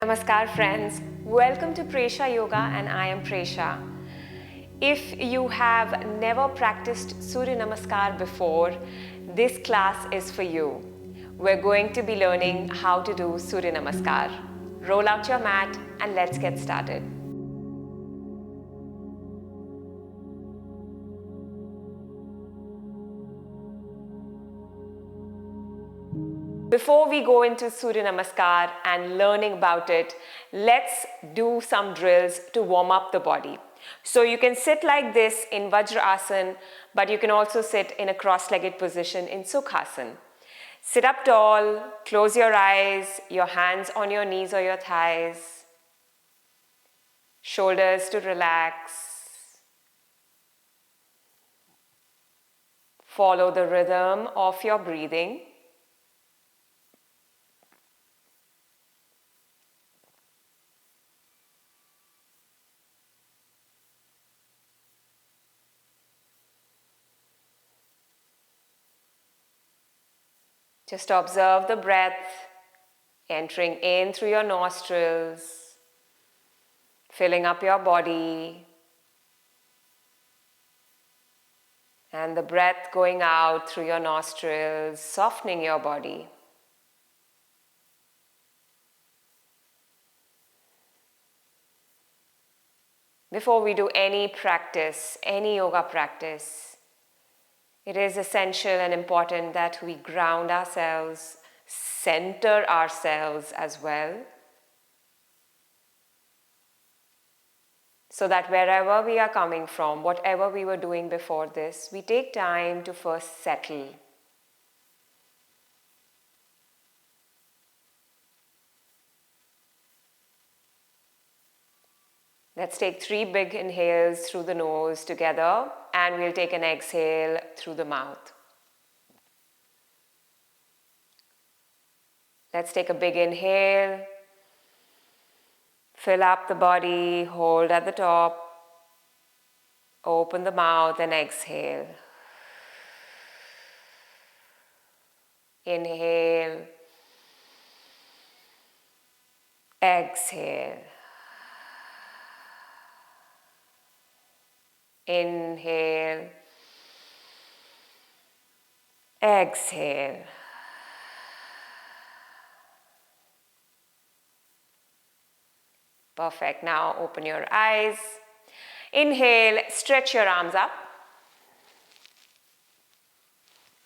Namaskar friends, welcome to Presha Yoga and I am Presha. If you have never practiced Surya Namaskar before, this class is for you. We're going to be learning how to do Surya Namaskar. Roll out your mat and let's get started. Before we go into Surya Namaskar and learning about it, let's do some drills to warm up the body. So you can sit like this in Vajrasana, but you can also sit in a cross-legged position in Sukhasana. Sit up tall, close your eyes, your hands on your knees or your thighs, shoulders to relax. Follow the rhythm of your breathing. Just observe the breath entering in through your nostrils, filling up your body, and the breath going out through your nostrils, softening your body. Before we do any practice, any yoga practice, it is essential and important that we ground ourselves, center ourselves as well, so that wherever we are coming from, whatever we were doing before this, we take time to first settle. Let's take 3 big inhales through the nose together, and we'll take an exhale through the mouth. Let's take a big inhale, fill up the body, hold at the top, open the mouth and exhale. Inhale, exhale. Inhale, exhale. Perfect. Now open your eyes. Inhale, stretch your arms up.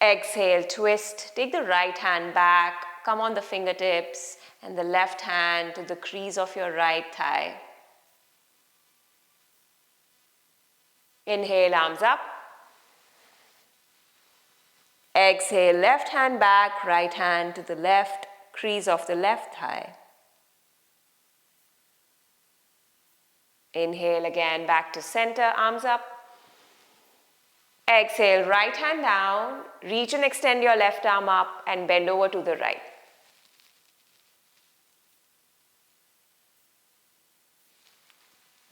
Exhale, twist. Take the right hand back. Come on the fingertips and the left hand to the crease of your right thigh. Inhale, arms up. Exhale, left hand back, right hand to the left crease of the left thigh. Inhale again, back to center, arms up. Exhale, right hand down, reach and extend your left arm up and bend over to the right.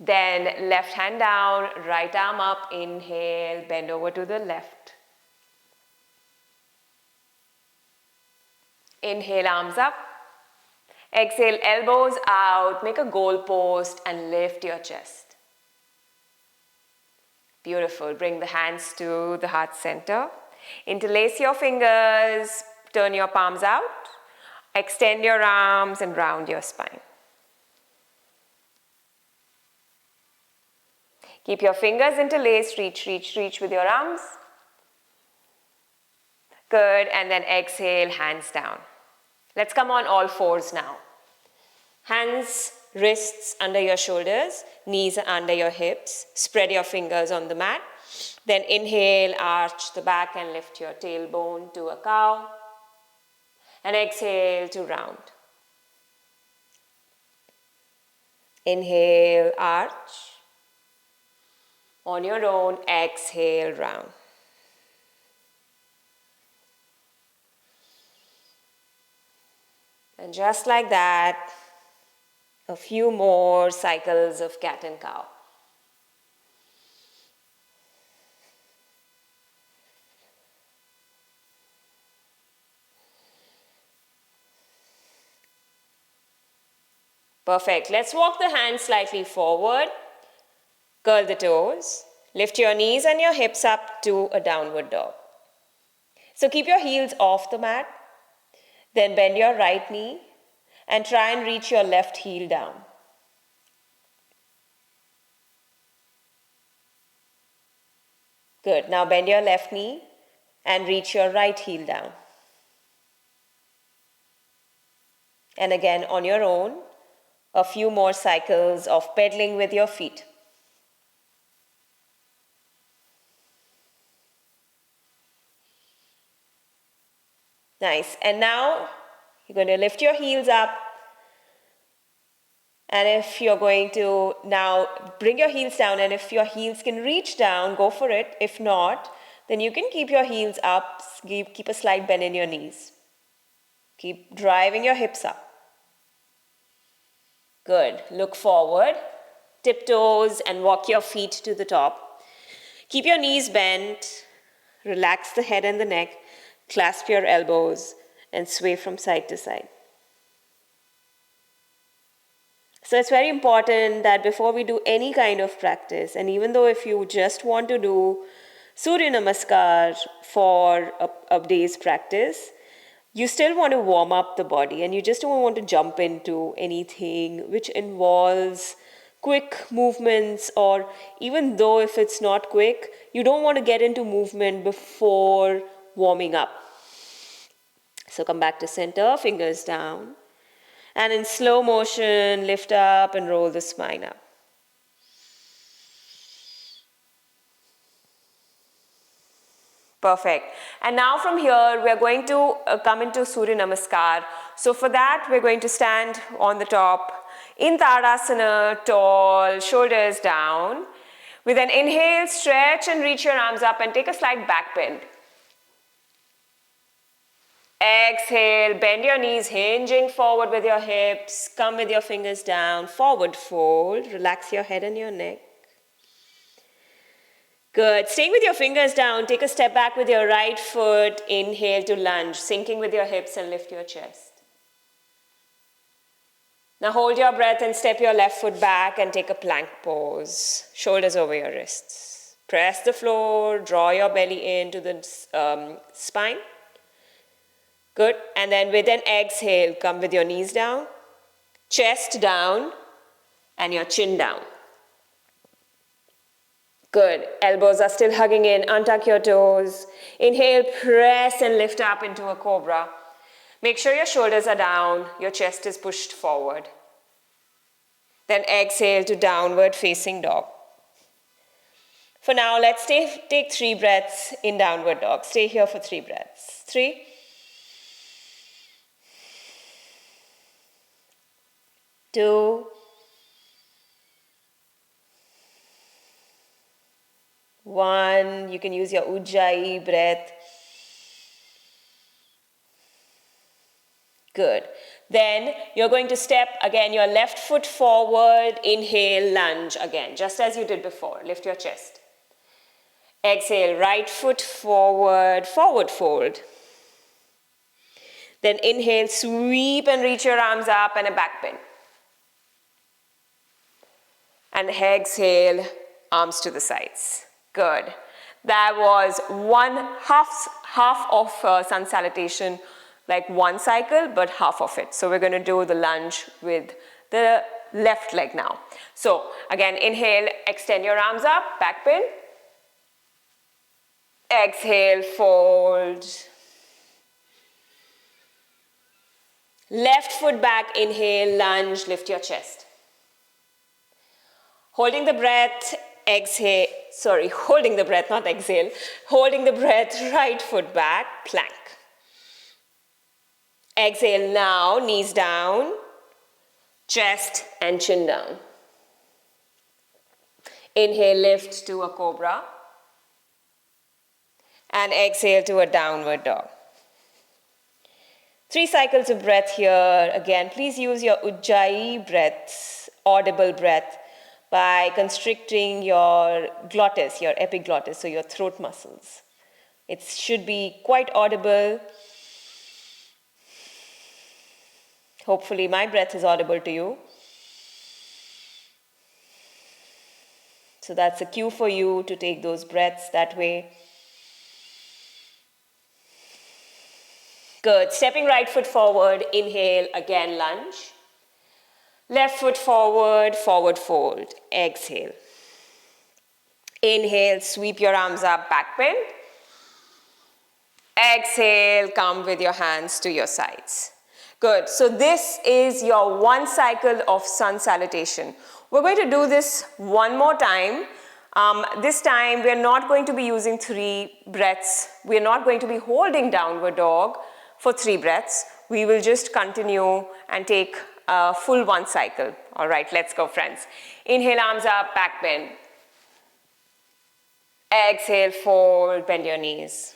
Then left hand down, right arm up, inhale, bend over to the left. Inhale, arms up. Exhale, elbows out, make a goal post and lift your chest. Beautiful. Bring the hands to the heart center. Interlace your fingers, turn your palms out, extend your arms and round your spine. Keep your fingers interlaced, reach, reach, reach with your arms. Good, and then exhale, hands down. Let's come on all fours now. Hands, wrists under your shoulders, knees under your hips. Spread your fingers on the mat. Then inhale, arch the back and lift your tailbone to a cow. And exhale to round. Inhale, arch. On your own, exhale, round. And just like that, a few more cycles of cat and cow. Perfect. Let's walk the hands slightly forward. Curl the toes. Lift your knees and your hips up to a downward dog. So keep your heels off the mat. Then bend your right knee and try and reach your left heel down. Good. Now bend your left knee and reach your right heel down. And again, on your own, a few more cycles of pedaling with your feet. Nice. And now you're going to lift your heels up. And if you're going to now bring your heels down, and if your heels can reach down, go for it. If not, then you can keep your heels up, keep a slight bend in your knees. Keep driving your hips up. Good. Look forward, tiptoes, and walk your feet to the top. Keep your knees bent, relax the head and the neck, clasp your elbows, and sway from side to side. So it's very important that before we do any kind of practice, and even though if you just want to do Surya Namaskar for a day's practice, you still want to warm up the body, and you just don't want to jump into anything which involves quick movements, or even though if it's not quick, you don't want to get into movement before warming up. So come back to center, fingers down. And in slow motion, lift up and roll the spine up. Perfect. And now from here, we're going to come into Surya Namaskar. So for that, we're going to stand on the top in Tadasana, tall, shoulders down. With an inhale, stretch and reach your arms up and take a slight back bend. Exhale, bend your knees, hinging forward with your hips. Come with your fingers down, forward fold. Relax your head and your neck. Good. Staying with your fingers down, take a step back with your right foot. Inhale to lunge, sinking with your hips and lift your chest. Now hold your breath and step your left foot back and take a plank pose. Shoulders over your wrists. Press the floor, draw your belly into the spine. Good. And then with an exhale, come with your knees down, chest down, and your chin down. Good. Elbows are still hugging in. Untuck your toes. Inhale, press and lift up into a cobra. Make sure your shoulders are down, your chest is pushed forward. Then exhale to downward facing dog. For now, let's take 3 breaths in downward dog. Stay here for 3 breaths. 3. 2, 1. You can use your Ujjayi breath. Good. Then you're going to step again your left foot forward. Inhale, lunge again, just as you did before. Lift your chest. Exhale, right foot forward, forward fold. Then inhale, sweep and reach your arms up and a back bend. And exhale, arms to the sides. Good. That was half of sun salutation, like one cycle, but half of it. So we're going to do the lunge with the left leg now. So again, inhale, extend your arms up, back bend. Exhale, fold. Left foot back, inhale, lunge, lift your chest. Holding the breath, holding the breath, not exhale. Holding the breath, right foot back, plank. Exhale now, knees down, chest and chin down. Inhale, lift to a cobra. And exhale to a downward dog. 3 cycles of breath here. Again, please use your Ujjayi breaths, audible breath, by constricting your glottis, your epiglottis, so your throat muscles. It should be quite audible. Hopefully my breath is audible to you. So that's a cue for you to take those breaths that way. Good. Stepping right foot forward, inhale, again lunge. Left foot forward, forward fold. Exhale. Inhale, sweep your arms up, back bend. Exhale, come with your hands to your sides. Good. So this is your one cycle of sun salutation. We're going to do this one more time. This time we're not going to be using 3 breaths. We're not going to be holding downward dog for 3 breaths. We will just continue and take a full one cycle. All right, let's go, friends. Inhale, arms up, back bend. Exhale, fold, bend your knees.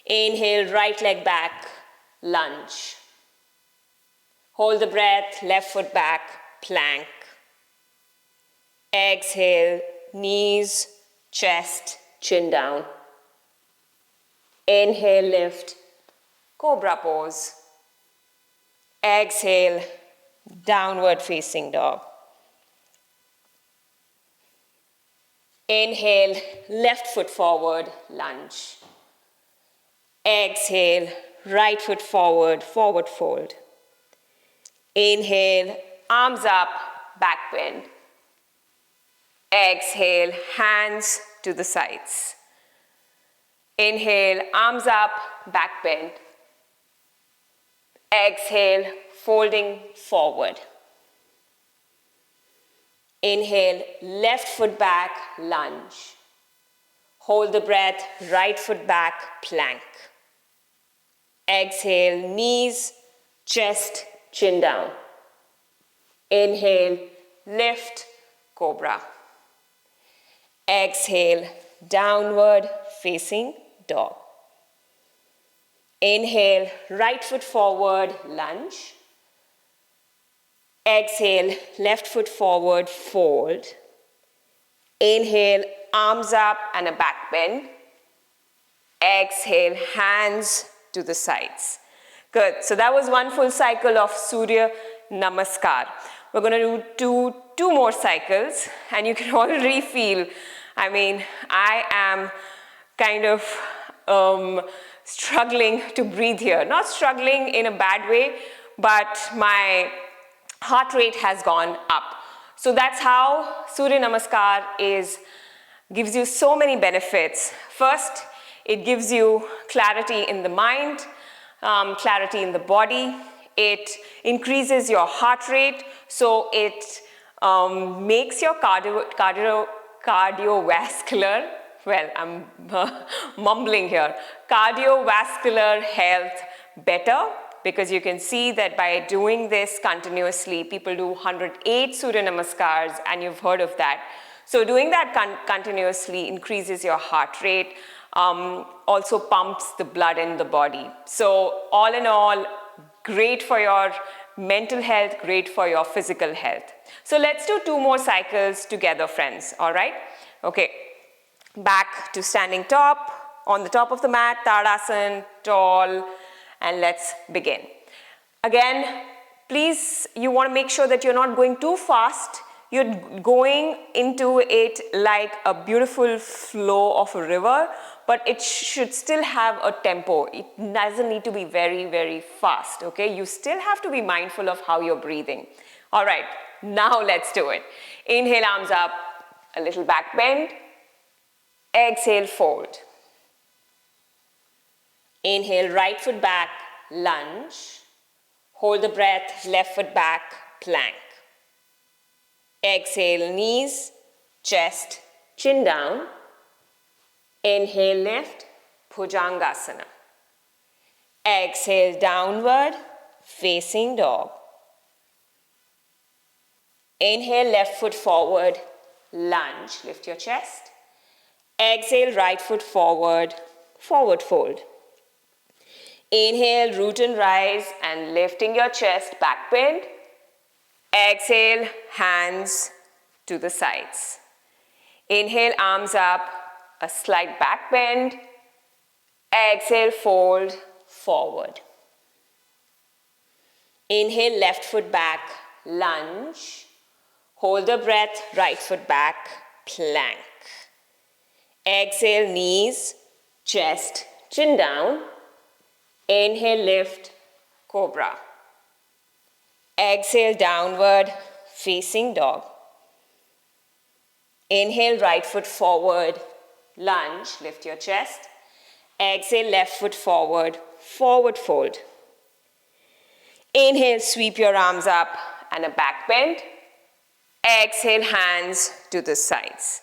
Inhale, right leg back, lunge. Hold the breath, left foot back, plank. Exhale, knees, chest, chin down. Inhale, lift, cobra pose. Exhale, downward facing dog. Inhale, left foot forward, lunge. Exhale, right foot forward, forward fold. Inhale, arms up, back bend. Exhale, hands to the sides. Inhale, arms up, back bend. Exhale, folding forward. Inhale, left foot back, lunge. Hold the breath, right foot back, plank. Exhale, knees, chest, chin down. Inhale, lift, cobra. Exhale, downward facing dog. Inhale, right foot forward, lunge. Exhale, left foot forward, fold. Inhale, arms up and a back bend. Exhale, hands to the sides. Good. So that was one full cycle of Surya Namaskar. We're going to do two more cycles, and you can already feel, I am kind of struggling to breathe here. Not struggling in a bad way, but my heart rate has gone up. So that's how Surya Namaskar gives you so many benefits. First, it gives you clarity in the mind, clarity in the body. It increases your heart rate, so it makes your cardiovascular, well, I'm mumbling here, cardiovascular health better, because you can see that by doing this continuously, people do 108 Surya Namaskars, and you've heard of that. So doing that continuously increases your heart rate, also pumps the blood in the body. So all in all, great for your mental health, great for your physical health. So let's do 2 more cycles together, friends, all right? Okay, back to standing top, on the top of the mat, Tadasana, tall, and let's begin. Again, please, you want to make sure that you're not going too fast. You're going into it like a beautiful flow of a river, but it should still have a tempo. It doesn't need to be very, very fast, okay? You still have to be mindful of how you're breathing. All right, now let's do it. Inhale, arms up, a little back bend. Exhale, fold. Inhale, right foot back, lunge. Hold the breath, left foot back, plank. Exhale, knees, chest, chin down. Inhale, lift, Bhujangasana. Exhale, downward, facing dog. Inhale, left foot forward, lunge, lift your chest. Exhale, right foot forward, forward fold. Inhale, root and rise, and lifting your chest, back bend. Exhale, hands to the sides. Inhale, arms up, a slight back bend. Exhale, fold forward. Inhale, left foot back, lunge. Hold the breath, right foot back, plank. Exhale, knees, chest, chin down. Inhale, lift, cobra. Exhale, downward facing dog. Inhale, right foot forward, lunge, lift your chest. Exhale, left foot forward, forward fold. Inhale, sweep your arms up and a back bend. Exhale, hands to the sides.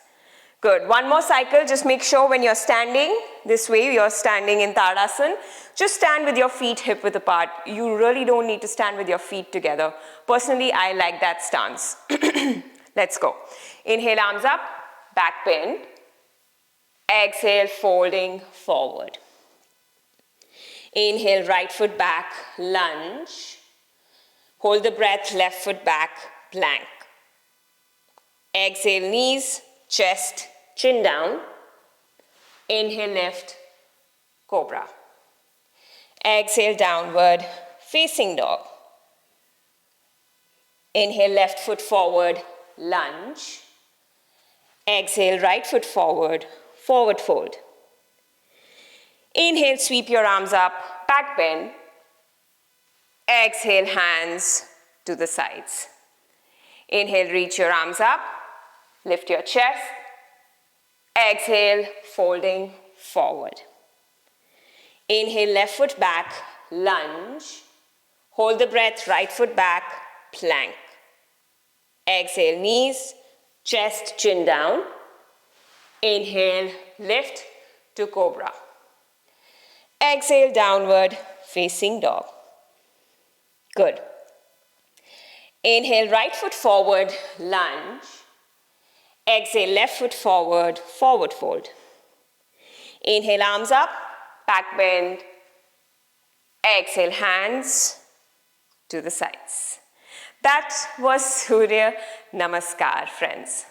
Good. One more cycle. Just make sure when you're standing this way, you're standing in Tadasana, just stand with your feet hip width apart. You really don't need to stand with your feet together. Personally, I like that stance. Let's go. Inhale, arms up, back bend. Exhale, folding forward. Inhale, right foot back, lunge. Hold the breath, left foot back, plank. Exhale, knees, chest, chin down. Inhale, lift, cobra. Exhale, downward facing dog. Inhale, left foot forward, lunge. Exhale, right foot forward, forward fold. Inhale, sweep your arms up, back bend. Exhale, hands to the sides. Inhale, reach your arms up, lift your chest. Exhale, folding forward. Inhale, left foot back, lunge. Hold the breath, right foot back, plank. Exhale, knees, chest, chin down. Inhale, lift to cobra. Exhale, downward facing dog. Good. Inhale, right foot forward, lunge. Exhale, left foot forward, forward fold. Inhale, arms up, back bend. Exhale, hands to the sides. That was Surya Namaskar, friends.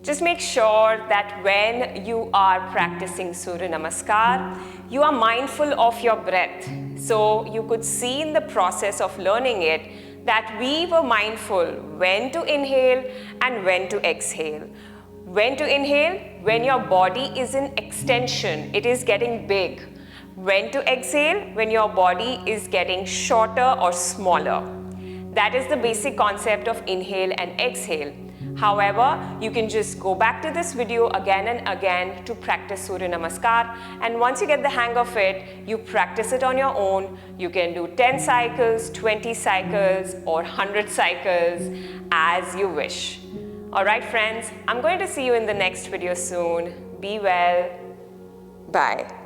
Just make sure that when you are practicing Surya Namaskar, you are mindful of your breath. So you could see in the process of learning it that we were mindful when to inhale and when to exhale. When to inhale? When your body is in extension, it is getting big. When to exhale? When your body is getting shorter or smaller. That is the basic concept of inhale and exhale. However, you can just go back to this video again and again to practice Surya Namaskar, and once you get the hang of it, you practice it on your own. You can do 10 cycles, 20 cycles or 100 cycles as you wish. Alright friends, I'm going to see you in the next video soon. Be well. Bye.